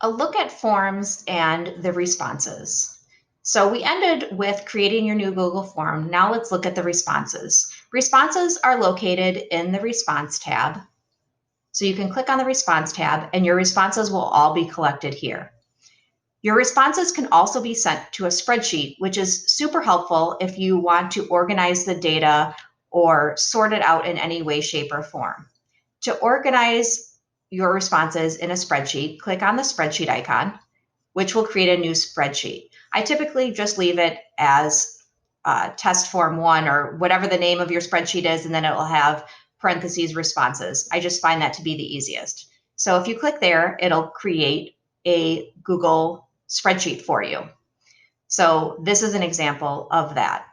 A look at forms and the responses. So we ended with creating your new Google form. Now let's look at the responses. Responses are located in the response tab. So you can click on the response tab and your responses will all be collected here. Your responses can also be sent to a spreadsheet, which is super helpful if you want to organize the data or sort it out in any way, shape, or form. To organize your responses in a spreadsheet, click on the spreadsheet icon, which will create a new spreadsheet. I typically just leave it as test form 1 or whatever the name of your spreadsheet is, and then it will have parentheses responses. I just find that to be the easiest. So if you click there, it'll create a Google spreadsheet for you. So this is an example of that.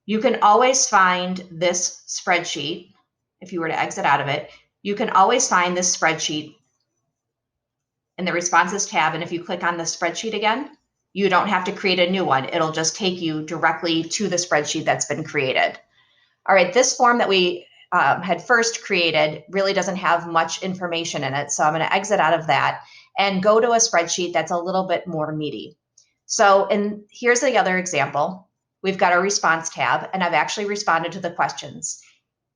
You can always find this spreadsheet. If you were to exit out of it, you can always find this spreadsheet in the responses tab. And if you click on the spreadsheet again, you don't have to create a new one. It'll just take you directly to the spreadsheet that's been created. All right, this form that we had first created really doesn't have much information in it. So I'm going to exit out of that and go to a spreadsheet that's a little bit more meaty. So here's the other example. We've got a response tab, and I've actually responded to the questions.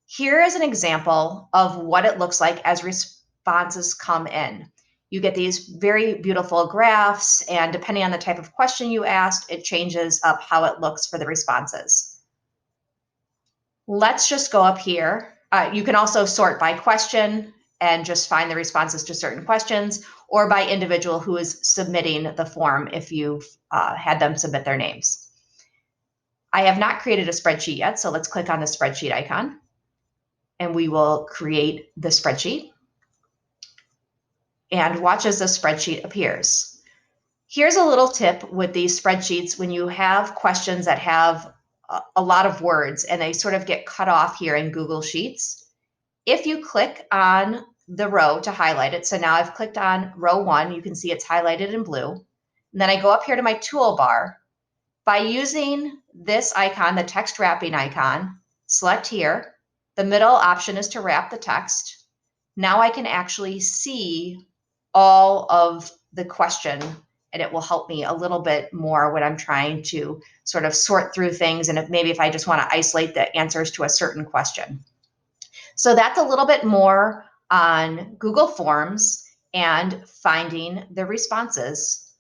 Here is an example of what it looks like as responses come in. You get these very beautiful graphs, and depending on the type of question you asked, it changes up how it looks for the responses. Let's just go up here. You can also sort by question and just find the responses to certain questions, or by individual who is submitting the form if you've had them submit their names. I have not created a spreadsheet yet, so let's click on the spreadsheet icon, and we will create the spreadsheet. And watch as the spreadsheet appears. Here's a little tip with these spreadsheets when you have questions that have a lot of words and they sort of get cut off here in Google Sheets. If you click on the row to highlight it, so now I've clicked on row 1, you can see it's highlighted in blue. And then I go up here to my toolbar. By using this icon, the text wrapping icon, select here. The middle option is to wrap the text. Now I can actually see all of the question, and it will help me a little bit more when I'm trying to sort of sort through things, and if I just want to isolate the answers to a certain question. So that's a little bit more on Google Forms and finding the responses